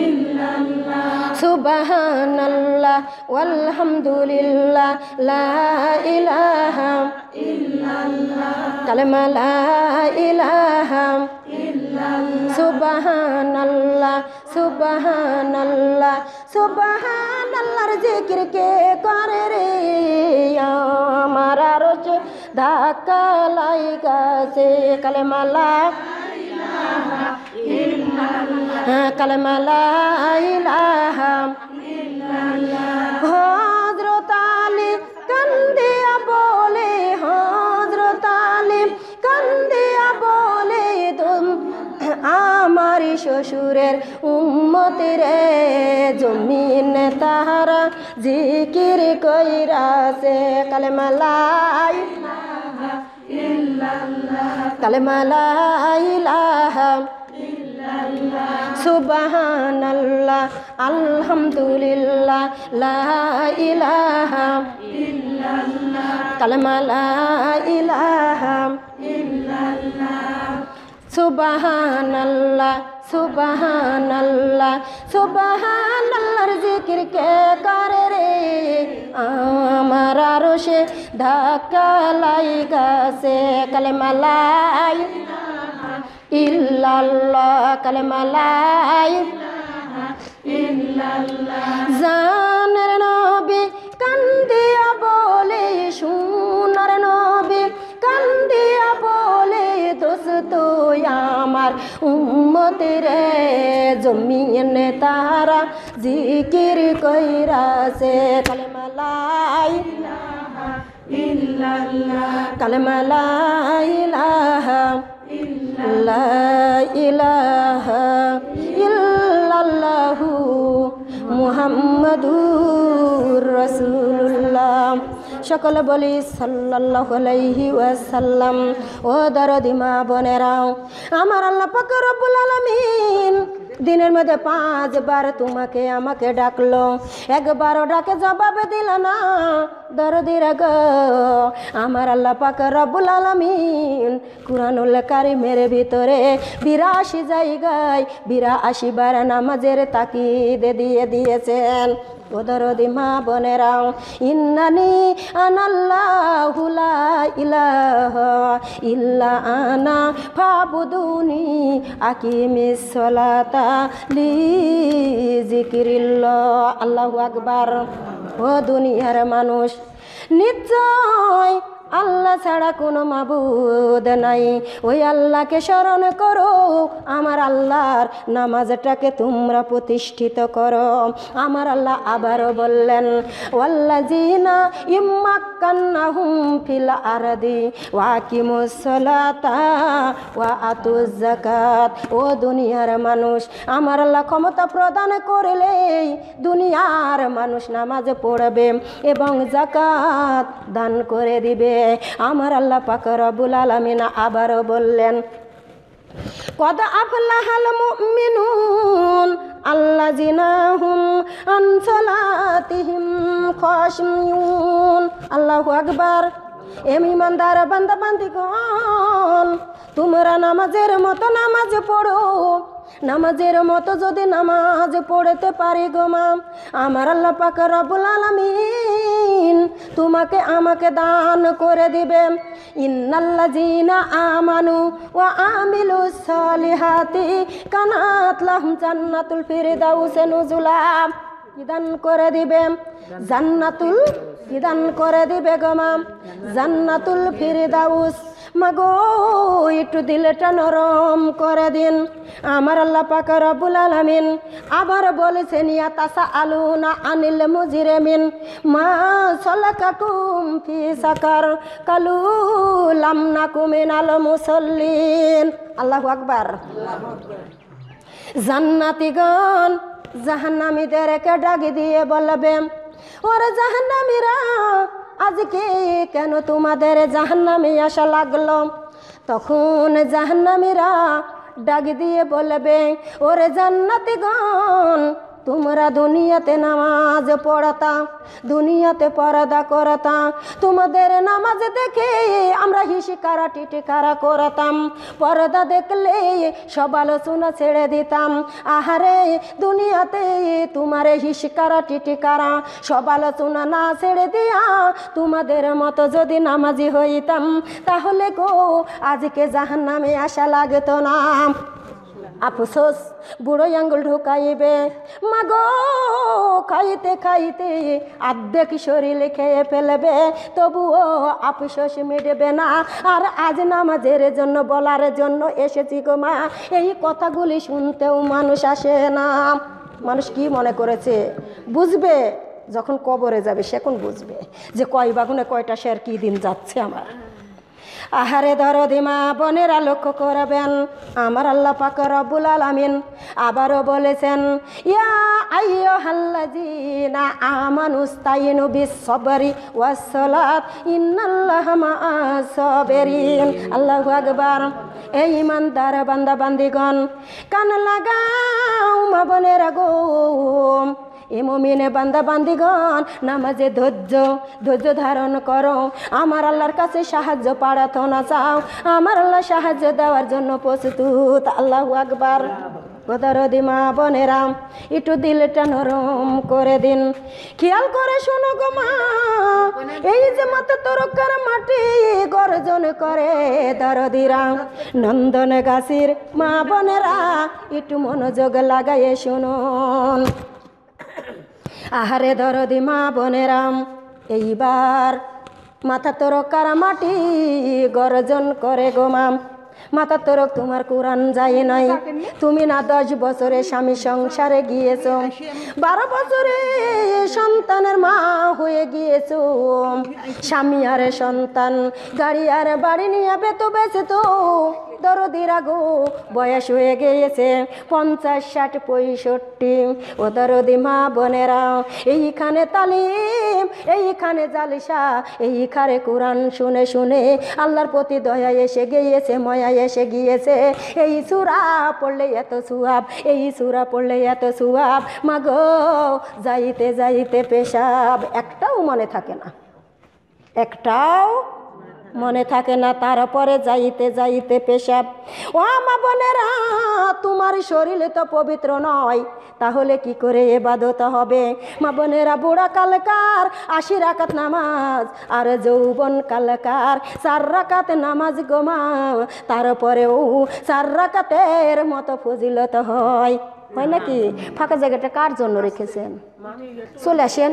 A: ইল্লাল্লাহ সুবহানাল্লাহ ওয়ালহামদুলিল্লাহ লা ইলাহা ইল্লাল্লাহ কালেমা লা ইলাহা ইল্লাল্লাহ সুবহানাল্লাহ সুবহানাল্লাহ সুবহানাল্লাহর জিকির কে করে রে আমার আরশ ধাক্কা লাগাছে কালেমা লা ইলাহা ইল্লাল্লাহ কালেমা লা ইলাহা ইল্লাল্লাহ হযরত আলী কান্দিয়া বলে হযরত আলী কান্দিয়া বলে আমার শ্বশুরের উম্মতের জমিনে তাহারা জিকির কইরাছে কালেমা লা ইলাহা ইল্লাল্লাহ কালেমা লা ইলাহা ইল্লাল্লাহ সুবহানাল্লাহ আলহামদুলিল্লাহ লা ইলাহা ইল্লাল্লাহ কালেমা লা ইলাহা ইল্লাল্লাহ সুবহানাল্লাহ সুবহানাল্লাহ সুবহানাল্লাহর জিকির কে করে রে আমার আরশে ধাক্কা লাগাছে কালেমা লা ইলাহা ইল্লাল্লাহ কালেমা লা ইলাহা ইল্লাল্লাহ জানের নবী কান্দিয়া বলে সোনার নবী কান্দিয়া বলে দোস্ত আমার উম্মতের জমিনে তাহারা জিকির কইরাছে কালেমা লা ইলাহা ইল্লাল্লাহ কালেমা লা ইলাহা ইল্লাল্লাহ ইলাহা ইল্লাল্লাহু মুহাম্মাদুর রাসূলুল্লাহ সকলে বলি সাল্লাল্লাহু আলাইহি ওয়াসাল্লাম ও দরদি মা বোনেরাও আমার আল্লাহ পাক রব্বুল আলামিন দিনের মধ্যে 5 বার তোমাকে আমাকে ডাকলো একবারও ডাকে জবাব দিল না দরদির গো আমার আল্লাহ পাক রব্বুল আলামিন কুরআনুল কারীমের ভিতরে 82 জায়গায় 82 বার নামাজের তাকিদ দিয়ে দিয়েছেন ও দরদি মা বোনেরাও ইন্নানি আনাল্লাহু লা ইলাহা ইল্লা আনা ফাবুদুনি আকিমিস সালাতা লি যিকরিল্লাহ আল্লাহু আকবার ও দুনিয়ার মানুষ নিশ্চয় আল্লাহ ছাড়া কোনো মাবুদ নাই ওই আল্লাহকে স্মরণ করো আমার আল্লাহর নামাজটাকে তোমরা প্রতিষ্ঠিত করো আমার আল্লাহ আবারও বললেন ওয়াল্লাযিনা ইম্মাক্কান্নাহুম ফিল আরদি ওয়াকিমুস সালাতা ওয়া আতুজ যাকাত ও দুনিয়ার মানুষ আমার আল্লাহ ক্ষমতা প্রদান করলেই দুনিয়ার মানুষ নামাজ পড়বে এবং যাকাত দান করে দিবে আমার আল্লাহ পাক রব্বুল আলামিন আবারও বললেন কদ আফলাহাল মুমিনুন আল্লাযিনা হুম আন সালাতিহিম খাশিউন আল্লাহু আকবার ইমানদার বান্দা বান্দিগণ তোমরা নামাজের মতো নামাজ পড়ো নামাজের মতো যদি নামাজ পড়তে পারি গো মা আমার আল্লাহ পাক রব্বুল আলামিন তোমাকে আমাকে দান করে দিবে ইন্নাল্লাযিনা আমানু ওয়া আমিলুস সালিহাতি কানাত লাহুম জান্নাতুল ফিরদাউস নুজুলা কি দান করে দিবে জান্নাতুল কি দান করে দিবে গো মা জান্নাতুল ফিরদাউস মাগো একটু দিলটা নরম করে দিন আমার আল্লাহ পাক রব্বুল আলামিন আবার বলেছেন ইয়া তাসাআলুনা আনিল মুজরিমিন মা সালাকাকুম ফি সাকার কালু লাম নাকু মিনাল মুসাল্লিন আল্লাহু আকবার জান্নাতীগণ জাহান্নামীদেরকে ডাক দিয়ে বলবে ওরে জাহান্নামীরা আজকে কেন তোমাদের জাহান্নামে আসা লাগলো তখন জাহান্নামীরা ডাক দিয়ে বলবে ওরে জান্নাতীগণ তোমরা দুনিয়াতে নামাজ পড়াতাম, দুনিয়াতে পর্দা করতাম, তোমাদের নামাজ দেখে আমরা হিসিকারা টিটিকারা করতাম, পর্দা দেখলে সব আলোচনা ছেড়ে দিতাম। আহারে দুনিয়াতে তোমার হিসিকারা টিটিকারা সব আলোচনা না ছেড়ে দিয়া তোমাদের মতো যদি নামাজি হইতাম তাহলে গো আজকে জাহান্নামে আসা লাগতো না। আফসোস বুড়ো আঙ্গুল ঢুকাইবে মাগো, খাইতে খাইতে আর্ধেক শরীরে খেয়ে ফেলবে, তবুও আফসোস মিটবে না। আর আজ নামাজের জন্য বলার জন্য এসেছি গো মা, এই কথাগুলি শুনতেও মানুষ আসে না। মানুষ কি মনে করেছে বুঝবে, যখন কবরে যাবে সেখন বুঝবে যে কয় বাগুনে কয়টা শের কি দিন যাচ্ছে আমার। আহারে দরদি মা বোনেরা লক্ষ্য করবেন, আমার আল্লাহ পাক রব্বুল আলামিন আবারও বলেছেন, ইয়া আইয়ুহাল্লাযীনা আমানুস্তাইনু বিস-সাবরি ওয়াস-সালাত ইন্নাল্লাহা মা'আস সাবিরিন। আল্লাহু আকবার। এই ইমানদার বান্দা বান্দিগণ কান লাগাও মা বোনেরা গো, এ মুমিনে বান্দা বান্দিগণ নামাজে ধৈর্য ধারণ করো, আমার আল্লাহর কাছে সাহায্য প্রার্থনা চাও, আমার আল্লাহ সাহায্য দেওয়ার জন্য প্রস্তুত। আল্লাহু আকবার। দরদি মা বোনেরা একটু দিলটা নরম করে দিন, খেয়াল করে শোনো গো মা, এই যে মাথা তরকার মাটি গর্জন করে দরদিরা, নন্দন গাছির মা বোনেরা একটু মনোযোগ লাগাইয়ে শুনুন। আহারে দরদি মা বোনেরাম, এইবার মাথা তরকার মাটি গর্জন করে গো মাম, মাথা তরক তোমার কোরআন যায় নাই, তুমি না 10 বছরে স্বামী সংসারে গিয়েছো, 12 বছরে সন্তানের মা হয়ে গিয়েছো, স্বামী আর সন্তান গাড়ি আর বাড়ি নিয়ে বেতো বেছে তো দরদিরা গো বয়স হয়ে গিয়েছে 50, 60, 65। ও দরদি মা বোনেরা এইখানে তালিম, এইখানে জালসা, এইখানে কোরআন শুনে শুনে আল্লাহর প্রতি দয়া এসে গিয়েছে, মায়া এসে গিয়েছে। এই সূরা পড়লে এত সওয়াব, এই সূরা পড়লে এত সওয়াব, মাগো যাইতে যাইতে পেশাব একটাও মনে থাকে না, একটাও মনে থাকে না, তারপরে যাইতে যাইতে পেশাব। ও মা বোনেরা তোমার শরীর তো পবিত্র নয়, তাহলে কি করে ইবাদত হবে? মা বোনেরা বুড়া কালকার 80 রাকাত নামাজ, আর যৌবন কালকার 4 রাকাত নামাজ গো মা, তারপরেও 4 রাকাতের মতো ফজিলত হয় নাকি? ফাঁকা জায়গাটা কার জন্য রেখেছেন? চলে আসেন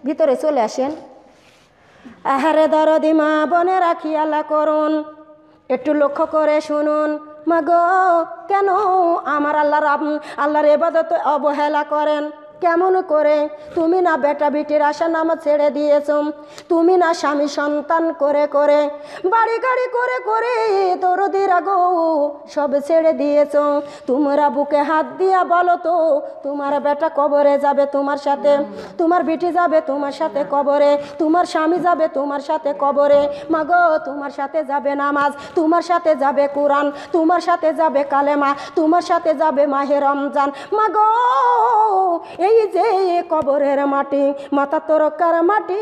A: ভিতরে, চলে আসেন। আহারে দরদি মা বোনেরা খেয়াল করুন, একটু লক্ষ্য করে শুনুন। মাগো কেন আমার আল্লাহর ইবাদত অবহেলা করেন? কেমন করে? তুমি না বেটা বিটির আশা নামাজ ছেড়ে দিয়েছো, তুমি না স্বামী সন্তান করে করে বাড়ি গাড়ি করে করে দরদিরা গো সব ছেড়ে দিয়েছো। তোমরা বুকে হাত দিয়া বলো তো, তোমার বেটা কবরে যাবে তোমার সাথে, তোমার বিটি যাবে তোমার সাথে কবরে, তোমার স্বামী যাবে তোমার সাথে কবরে, মাগো তোমার সাথে যাবে নামাজ, তোমার সাথে যাবে কোরআন, তোমার সাথে যাবে কালেমা, তোমার সাথে যাবে মাহে রমজান। মাগো এই যে কবরের মাটি, মাথা তরকার মাটি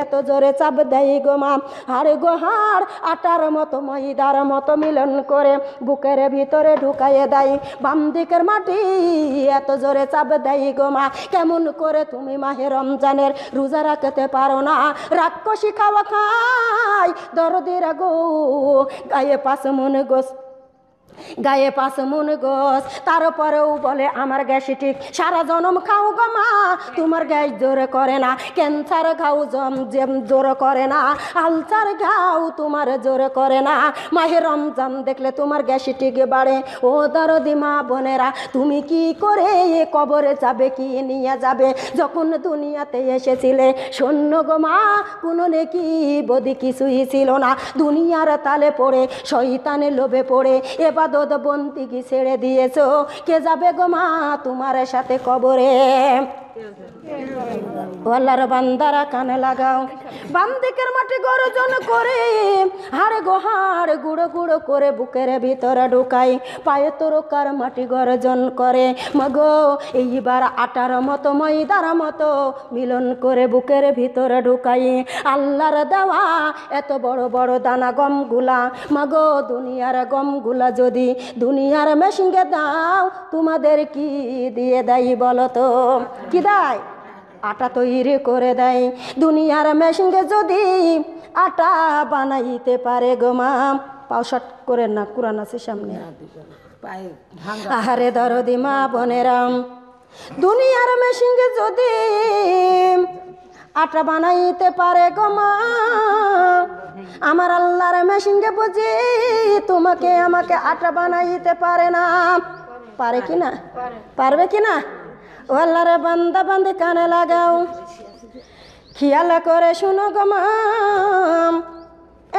A: এত জোরে চাপ দেয় গো মা, হাড় গো হাড় আটার মতো ময়দার মতো মিলন করে বুকের ভিতরে ঢুকাইয়ে দেয়। বাম দিকের মাটি এত জোরে চাপ দেয় গো মা, কেমন করে তুমি মাহে রমজানের রোজা রাখতে পারো না? রাক্ষসী খাওয়া খাই দরদিরা গো, গায়ে 5 মন গোস, গায়ে 5 মন গোস, তারপরেও বলে আমার গ্যাস্ট্রিক। সারা জনম খাও গো মা, তোমার গ্যাস জোর করে না, ক্যান্সার খাও জোর করে না, আলসার খাও তোমার জোর করে না, মাহে রমজান দেখলে তোমার গ্যাস্ট্রিক বাড়ে। ও দরদি মা বোনেরা তুমি কি করে কবরে যাবে, কি নিয়ে যাবে? যখন দুনিয়াতে এসেছিলে শূন্য গো মা, কোনো নেকি বদি কিছুই ছিল না, দুনিয়ার তালে পড়ে শয়তানের লোভে পড়ে ইবাদত বন্দেগি ছেড়ে দিয়েছো, কে যাবে গো মা তোমার সাথে কবরে? আল্লাহর বান্দারা কানে লাগাও, বাম দিকের মাটি গর্জন করে, হাড় গোহাড় গুঁড়ো গুঁড়ো করে বুকের ভিতরে ঢুকাই, পায়ে তরকার মাটি গর্জন করে, মাগো এইবার আটার মতো ময়দার মতো মিলন করে বুকের ভিতরে ঢুকাই। আল্লাহর দেওয়া এত বড় বড় দানা গমগুলা, মাগো দুনিয়ার গমগুলা যদি দুনিয়ার মেশিনকে দাও, তোমাদের কি দিয়ে দেয় বলো তো? কি দেয়? আটা তৈরি করে দেয়। দুনিয়ার মেশিনকে যদি আটা বানাইতে পারে গো মা, পাও শট করে না, কোরআন আছে সামনে। আহারে দরদি মা বোনেরাম, দুনিয়ার মেশিনকে যদি আটা বানাইতে পারে গো মা, আমার আল্লাহর মেশিনকে বুঝি তোমাকে আমাকে আটা বানাইতে পারে না? পারে কি না? পারবে কি না? ও আল্লাহর বান্দা বান্দি কানে লাগাও, খেয়াল করে শুনো গো মা,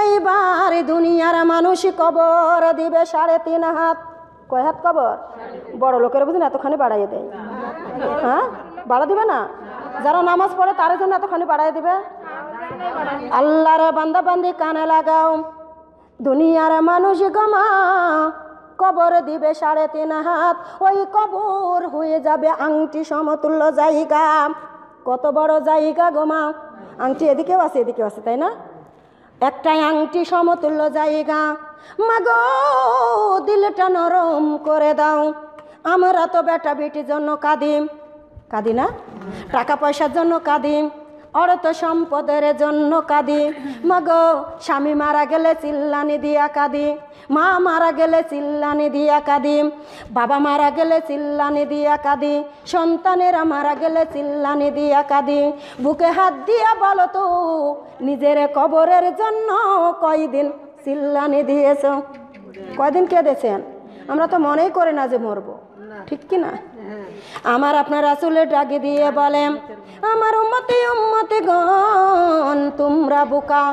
A: এইবার দুনিয়ার মানুষ কবর দিবে 3.5 হাত। কয় হাত কবর? বড় লোকের বুঝুন এতখানি বাড়াইয়ে দেয়। হ্যাঁ, বাড়া দিবে না? যারা নামাজ পড়ে তার জন্য এতখানি বাড়াই দিবে। আল্লাহর বান্দা বান্দি কানে লাগাও, দুনিয়ার মানুষ গো মা কবর দিবে 3.5 হাত। ওই কবর হয়ে যাবে আংটি সমতুল্য জায়গা। কত বড় জায়গা গো মা! আংটি এদিকেও আছে এদিকেও আছে, তাই না? একটাই আংটি সমতুল্য জায়গা। মাগো দিলটা নরম করে দাও, আমরা তো বেটা বেটির জন্য কাঁদি, কাঁদি না? টাকা পয়সার জন্য কাঁদি, অর্থ সম্পদের জন্য কাঁদি। মাগো স্বামী মারা গেলে চিল্লানি দিয়া কাঁদি, মা মারা গেলে চিল্লানি দিয়া কাঁদি, বাবা মারা গেলে চিল্লানি দিয়া কাঁদি, সন্তানেরা মারা গেলে চিল্লানি দিয়া কাঁদি। বুকে হাত দিয়া বলো তো, নিজের কবরের জন্য কয়দিন চিল্লানি দিয়েছ? কয়দিন কেঁদেছেন? আমরা তো মনেই করি না যে মরবো, ঠিক কি না? আমার আপনার রাসূলের ডাকে দিয়ে বলেন, আমার উম্মতি উম্মতি গণ তোমরা বোকা,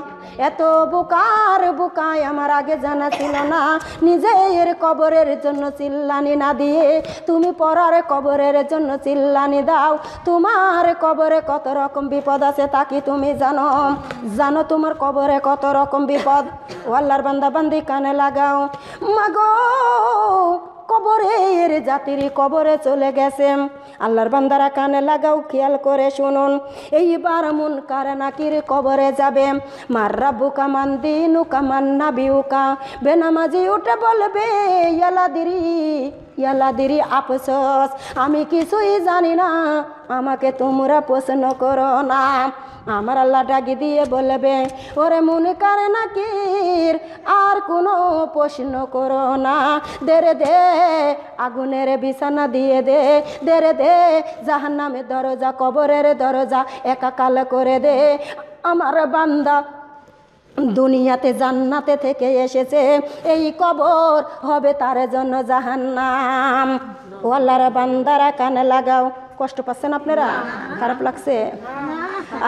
A: এত বোকার বোকায় আমার আগে জানা ছিল না। নিজের কবরের জন্য চিল্লানি না দিয়ে তুমি পরার কবরের জন্য চিল্লানি দাও। তোমার কবরে কত রকম বিপদ আছে তা কি তুমি জানো? জানো তোমার কবরে কত রকম বিপদ? ও আল্লাহর বান্দা বান্দি কানে লাগাও, মাগো কবরের জাতির কবরে চলে গেছে। আল্লাহর বান্দারা কানে লাগাও, খেয়াল করে শুনুন, এইবার মুনকার নাকির কবরে যাবে। মার রাব্বুকা মান দিনুকা মান নাবিউকা, বেনামাজি উঠে বলবে ইয়ালাদিরি আফসোস, আমি কিছুই জানি না, আমাকে তোমরা প্রশ্ন করো না। আমার আল্লাহ ডাকি দিয়ে বলবে, ওরে মুনকার নাকির আর কোনো প্রশ্ন করো না, দেরে দে আগুনের বিছানা দিয়ে দে, দেরে দে জাহান্নামের দরজা কবরের দরজা একাকাল করে দে। আমার বান্দা দুনিয়াতে জান্নাতে থেকে এসেছে, এই কবর হবে তার জন্য জাহান্নাম। ও আল্লাহর বান্দারা কানে লাগাও। কষ্ট পাচ্ছেন আপনারা? খারাপ লাগছে?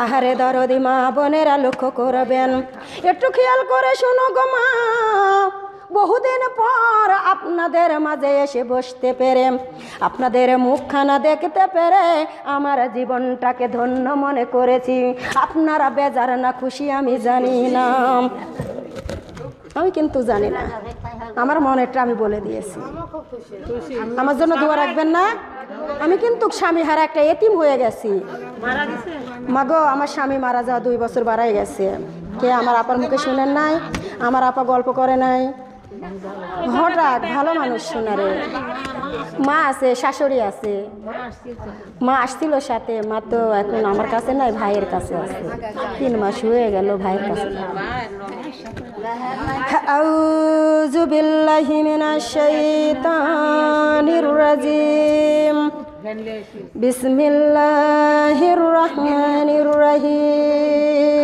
A: আহারে দরদি মা বোনেরা লক্ষ্য করবেন, একটু খেয়াল করে শোনো গো মা, বহুদিন পর আপনাদের মাঝে এসে বসতে পেরে, আপনাদের মুখখানা দেখতে পেরে আমার জীবনটাকে ধন্য মনে করেছি। আপনারা বেজার না খুশি আমি জানি না, আমি কিন্তু জানি না, আমার মনেরটা আমি বলে দিয়েছি। আমার জন্য দোয়া রাখবেন না? আমি কিন্তু স্বামী হারা একটা এতিম হয়ে গেছি। মাগো আমার স্বামী মারা যাওয়া 2 বছর বাড়াই গেছে। কে আমার আপার মুখে শুনেন নাই? আমার আপা গল্প করে নাই? হঠাৎ ভালো মানুষ শোনারে, মা আছে, শাশুড়ি আছে, মা আসছিল সাথে, মা তো এখন আমার কাছে নাই, ভাইয়ের কাছে আছে। 3 মাস হয়ে গেল ভাইয়ের কাছে। আউযু বিল্লাহি মিনাশ শাইতানির রাজিম, বিসমিল্লাহির রহমানির রহিম।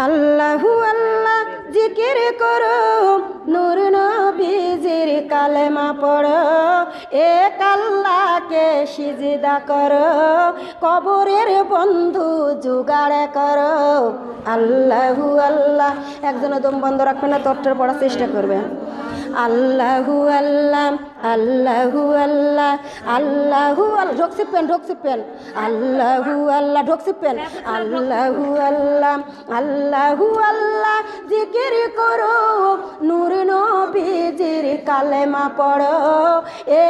A: আল্লাহু আল্লাহ জিকির করো, নূর নবীজির কালেমা পড়ো, এক আল্লাহকে সিজদা করো, কবরের বন্ধু জোগাড় করো। আল্লাহু আল্লাহ। একজনে দম বন্ধ রাখবেন না, তট্টর পড়ার চেষ্টা করবেন। আল্লাহু আল্লাহ আল্লাহু আল্লাহ আল্লাহু আল্লাহ ঢোকসিপেন আল্লাহু আল্লাহ ঢোকসিপেন আল্লাহু আল্লাহ আল্লাহু আল্লাহ জিকির করো নূর নবীজির কালেমা পড়ো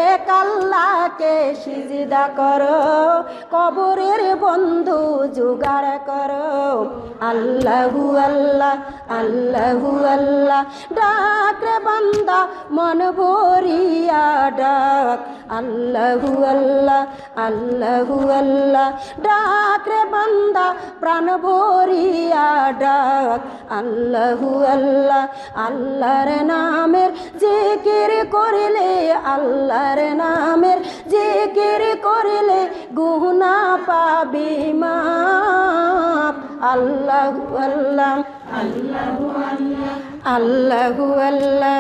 A: এক আল্লাহকে সিজদা করো কবরের বন্ধু জোগাড় করো আল্লাহু আল্লাহ আল্লাহু আল্লাহ ডাক রে বান্দা মন ভরিয়া ডাক আল্লাহু আল্লাহ আল্লাহু আল্লাহ ডাক রে বান্দা প্রাণ ভরিয়া ডাক আল্লাহু আল্লাহ আল্লাহর নামের জিকির করিলে আল্লাহর নামের জিকির করিলে গুনাহ পাবি মাপ আল্লাহু আল্লাহ আল্লাহু আল্লাহ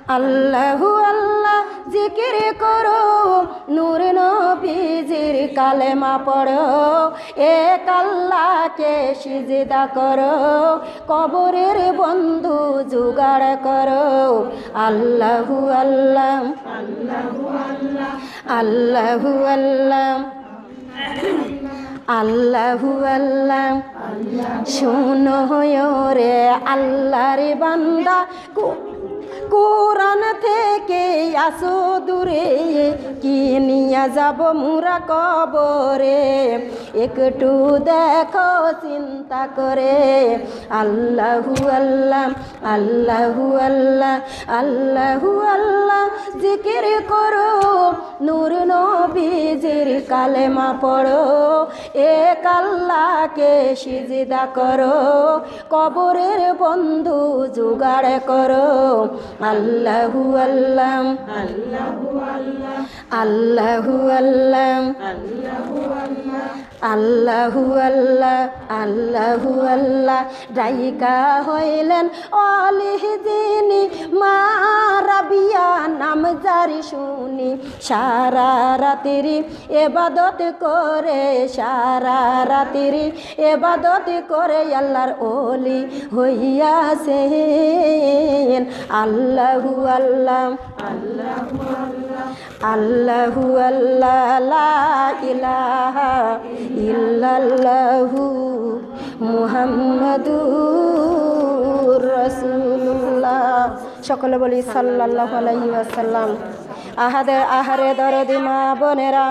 A: আল্লাহু আল্লাহ জিকির করো নূর নবীজির কালেমা পড়ো এক আল্লাহকে সিজদা করো কবরের বন্ধু জোগাড় করো আল্লাহু আল্লাহ আল্লাহু আল্লাহ আল্লাহু আল্লাহ শুনো রে আল্লাহর বান্দা কোরআন থেকে আসো দূরে কি নিয়ে যাব মুরা কবরে একটু দেখো চিন্তা করে আল্লাহু আল্লাহ আল্লাহু আল্লাহ আল্লাহু আল্লাহ জিকির করো নূর নবীজির কালেমা পড়ো এক আল্লাহকে সিজদা করো কবরের বন্ধু জোগাড় করো আল্লাহু আল্লাহ আল্লাহু আল্লাহ আল্লাহু আল্লাহ আল্লাহু আল্লাহ ডাইকা হইলেন অলিহ যিনি মা রাবিয়া নাম জারি শুনি সারা রাতিরি এবাদত করে সারা রাতিরি এবাদত করে আল্লাহর ওলি হইয়াছেন আল্লাহু আল্লাহ আল্লাহু আল্লাহ লা ইলাহা ইল্লাল্লাহু মুহাম্মাদুর রাসূলুল্লাহ সকলে বলি সাল্লাল্লাহু আলাইহি ওয়াসাল্লাম আহারে দরদি মা বোনেরা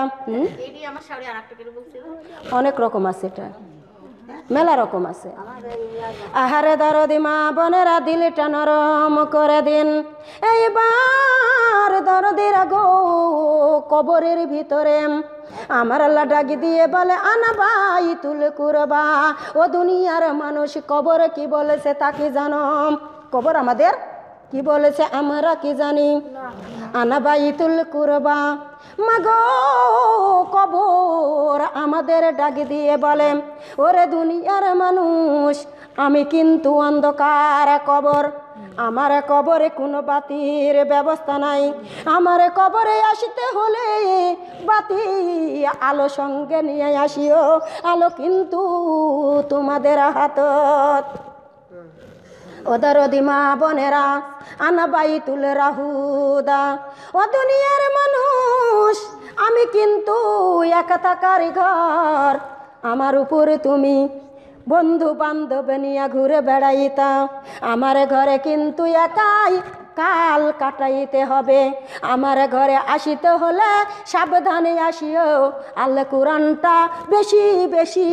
A: অনেক রকম আছে এটা মেলা রকম আছে আহারে দরদি মা বোনেরা দিলটা নরম করে দিন এইবার দরদিরা গো কবরের ভিতরে আমার আল্লাহ ডাকি দিয়ে বলে আনা বাইতুল কুরবা ও দুনিয়ার মানুষ কবর কি বলেছে তা কি জানো কবর আমাদের কি বলেছে আমরা কি জানি আনা বাইতুল কুরবা মাগো কবর আমাদের ডাক দিয়ে বলে ওরে দুনিয়ার মানুষ আমি কিন্তু অন্ধকার কবর আমার কবরে কোনো বাতির ব্যবস্থা নাই আমার কবরে আসতে হলে বাতি আলো সঙ্গে নিয়ে আসিও আলো কিন্তু তোমাদের হাতত ওদের মা বোনেরা আনা বাইতুল রাহুদা ও দুনিয়ার মানুষ আমি কিন্তু একা থাকার ঘর আমার উপরে তুমি বন্ধু বান্ধব নিয়ে ঘুরে বেড়াইতা আমার ঘরে কিন্তু একাই কাল কাটাইতে হবে আমার ঘরে আসিতে হলে সাবধানে আসিও আল্লাহ কোরআনটা বেশি বেশি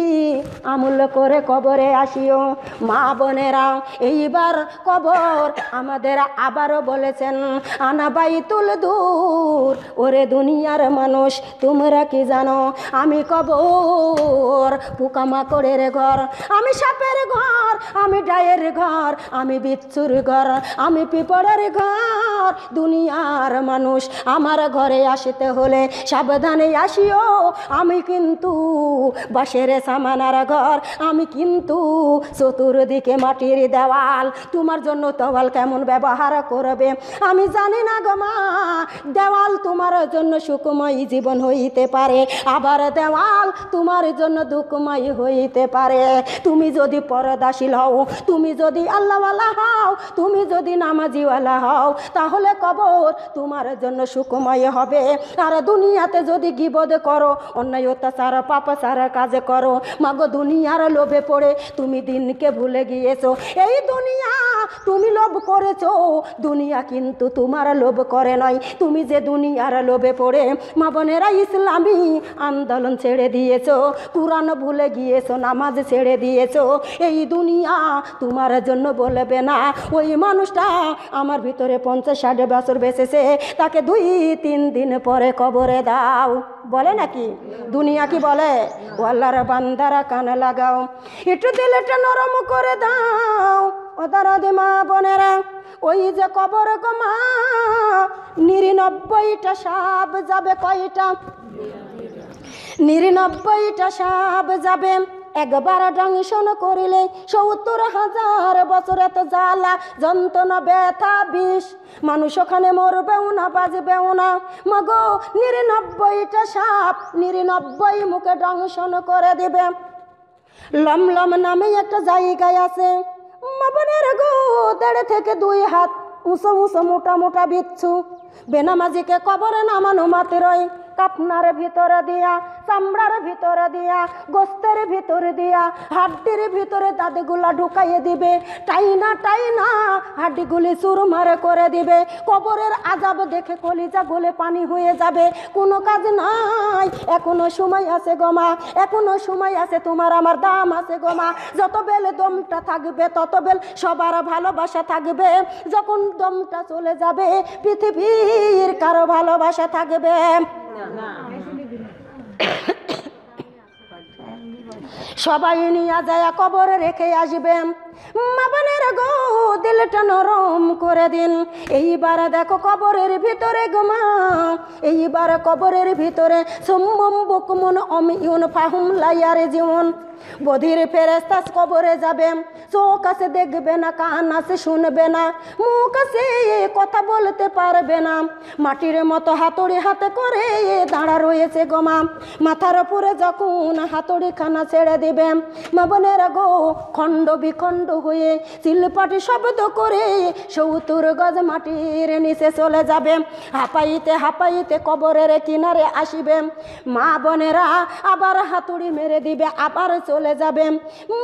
A: আমল করে কবরে আসিও মা বোনেরা এইবার কবর আমাদের আবারও বলেছেন আনা বাইতুল দূর ওরে দুনিয়ার মানুষ তোমরা কি জানো আমি কবর পোকামাকড়ের ঘর আমি সাপের ঘর আমি ডায়ের ঘর আমি বিচ্ছুর ঘর আমি পিঁপড়ের ঘর দুনিয়ার মানুষ আমার ঘরে আসতে হলে সাবধানে আসিও আমি কিন্তু বাঁশের সামানার ঘর আমি কিন্তু চতুর্দিকে মাটির দেওয়াল তোমার জন্য দেওয়াল কেমন ব্যবহার করবে আমি জানি না গো মা দেওয়াল তোমার জন্য সুখময় জীবন হইতে পারে আবার দেওয়াল তোমার জন্য দুঃখময় হইতে পারে তুমি যদি পরদাশীল হও তুমি যদি আল্লাহওয়ালা হও তুমি যদি নামাজিওয়ালা হও তাহলে কবর তোমার জন্য সুখময় হবে আর দুনিয়াতে যদি গীবত করো অন্যায় অত্যাচার পাপাচার কাজ করো মাগো দুনিয়ার লোভে পড়ে তুমি দিনকে ভুলে গিয়েছো এই দুনিয়া তুমি লোভ করেছো দুনিয়া কিন্তু তোমার লোভ করে নয় তুমি যে দুনিয়ার লোভে পড়ে মা বোনেরা ইসলামী আন্দোলন ছেড়ে দিয়েছো কুরআন ভুলে গিয়েছো নামাজ ছেড়ে দিয়েছো এই দুনিয়া তোমার জন্য বলবে না ওই মানুষটা আমার ভিতরে 50-60 বছর বেঁচেছে তাকে 2-3 দিন পরে কবরে দাও বলে নাকি দুনিয়া কি বলে ও আল্লাহর বান্দারা কান লাগাও একটু দিলটা নরম করে দাও ও দারাদি মা বোনেরা ওই যে কবর গো মা 99টা সাপ যাবে কয়টা 99টা সাপ যাবে একবার দংশন করিলে 70,000 বছর এত জ্বালা যন্ত্রণা ব্যথা বিষ মানুষ ওখানে মরবেও না বাজবেও না মাগো 99টা সাপ 99 মুখে দংশন করে দিবে লমলম নামে একটা জায়গায় আছে মা বোনের গো 1.5 থেকে 2 হাত উঁচু উঁচু মোটা মোটা বিচ্ছু বেনামাজিকে কবরে নামানো মাত্রই কাপনার ভিতরে দিয়া চামড়ার ভিতরে দিয়া গোস্তের ভিতরে দিয়া হাড্ডির ভিতরে দাঁতগুলা ঢুকাইয়ে দিবে টাইনা টাইনা হাড্ডিগুলি চুরমার করে দিবে কবরের আযাব দেখে কলিজা গলে পানি হয়ে যাবে কোনো কাজ নাই এখনো সময় আছে গো মা এখনো সময় আছে তোমার আমার দাম আছে গো মা যত বেল দমটা থাকবে তত বেল সবার ভালোবাসা থাকবে যখন দমটা চলে যাবে পৃথিবীর কারো ভালোবাসা থাকবে সবাই নিয়ে যায় কবরে রেখে আসবে মা বোনের গো দিলটা নরম করে দিন এইবার দেখো কবরের ভিতরে গো মা এইবার কবরের ভিতরে সুম্মুম বুকমুন অমিউন ফাহুম লায়ারে জীবন বধির ফেরেশতা কবরে যাবে চোখ আছে দেখবে না কান আছে শুনবে না মুখ আছে কথা বলতে পারবে না মাটির মতো হাতুড়ি হাতে করে দাঁড়া রয়েছে গো মা মাথার উপরে যখন হাতুড়ি খানা ছেড়ে দিবে মা বোনেরা গো খণ্ড বিখণ্ড হয়ে চিলপাটি শব্দ করে 70 গজ মাটির নিচে চলে যাবে হাঁপাইতে হাঁপাইতে কবরের কিনারে আসিবে মা বোনেরা আবার হাতুড়ি মেরে দিবে আবার চলে যাবে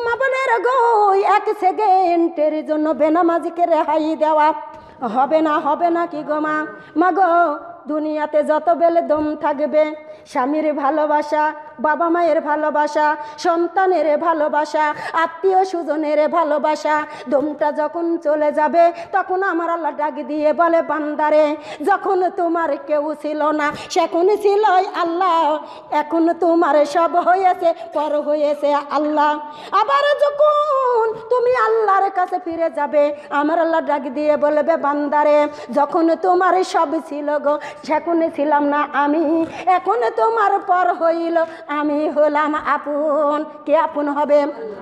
A: মা বোনেরা গো 1 সেকেন্ডের জন্য বেনামাজিকে রেহাই দেওয়া হবে না কি গো মা গো দুনিয়াতে যত বেলে দম থাকবে স্বামীর ভালোবাসা বাবা মায়ের ভালোবাসা সন্তানের ভালোবাসা আত্মীয় স্বজনের ভালোবাসা দমটা যখন চলে যাবে তখন আমার আল্লাহ ডাক দিয়ে বলে বান্দারে যখন তোমার কেউ ছিল না সেখন ছিল আল্লাহ এখন তোমার সব হয়েছে পর হয়েছে আল্লাহ আবার যখন তুমি আল্লাহর কাছে ফিরে যাবে আমার আল্লাহ ডাক দিয়ে বলবে বান্দারে যখন তোমার সব ছিল গো সেখন ছিলাম না আমি এখন তোমার পর হইল আমি হলাম আপন কে আপন হবে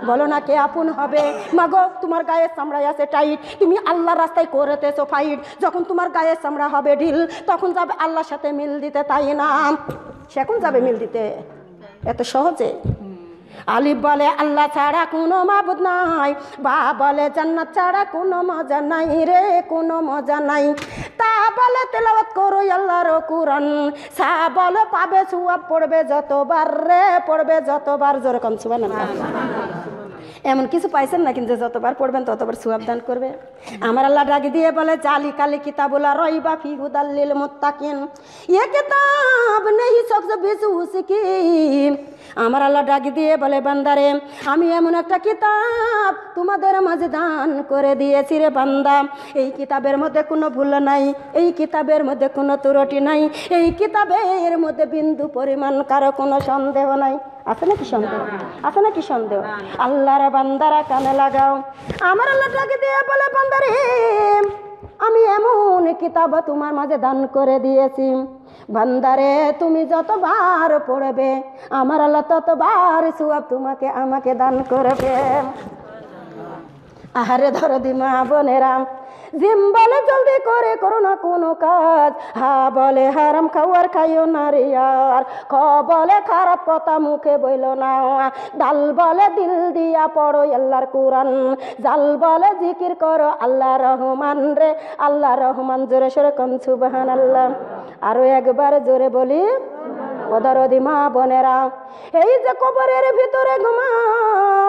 A: বলো না কে আপন হবে মাগো তোমার গায়ের চামড়ায় আছে টাইট তুমি আল্লাহর রাস্তায় করেতেছো ফাইট যখন তোমার গায়ের চামড়া হবে ঢিল তখন যাবে আল্লাহর সাথে মিল দিতে তাই না সেখন যাবে মিল দিতে এত সহজে আলিফ বলে আল্লাহ ছাড়া কোনো মাবুদ নাই বা বলে জান্নাত ছাড়া কোনো মজা নাই রে কোনো মজা নাই তা বলে তেলাওয়াত করো আল্লাহর কুরআন সা বলে পাবে সওয়াব পড়বে যতবার রে পড়বে যতবার জোরে কম সুবহানাল্লাহ এমন কিছু পাইছেন না কিন্তু যতবার পড়বেন ততবার সওয়াব দান করবে আমার আল্লাহ ডাক দিয়ে বলে জালিকাল কিতাবুল রাইবা ফি হুদাল লিল মুত্তাকিন ये किताब नहीं सकस बेसুস কি আমার আল্লাহ ডাক দিয়ে বলে বান্দারে আমি এমন একটা কিতাব তোমাদের মাঝে দান করে দিয়েছি রে বান্দা এই কিতাবের মধ্যে কোনো ভুল নাই এই কিতাবের মধ্যে কোনো ত্রুটি নাই এই কিতাবের মধ্যে বিন্দু পরিমাণ কারো কোনো সন্দেহ নাই আছে নাকি সন্দেহ আছে নাকি সন্দেহ আল্লাহর বান্দারা কানে লাগাও আমার আল্লাহ ডাক দিয়ে বলে বান্দারে আমি এমন কিতাব তোমার মাঝে দান করে দিয়েছি, বান্দারে তুমি যতবার পড়বে আমার আল্লাহ ততবার সওয়াব তোমাকে আমাকে দান করবে। আহারে দরদি মা বোনেরা, জিম বলে জলদি করে করো না কোনো কাজ, হা বলে হারাম খাওয়ার খাইও না রে আর, খ বলে খারাপ কথা মুখে বইল না, ডাল বলে দিল দিয়া পড়ো আল্লাহর কোরআন, জাল বলে জিকির করো আল্লাহ রহমান রে, আল্লাহ রহমান। জোরে সরে কোন সুবহানাল্লাহ। আরো একবার জোরে বলি, ও দরদি মা বোনেরা, এই যে কবরের ভিতরে ঘুমাও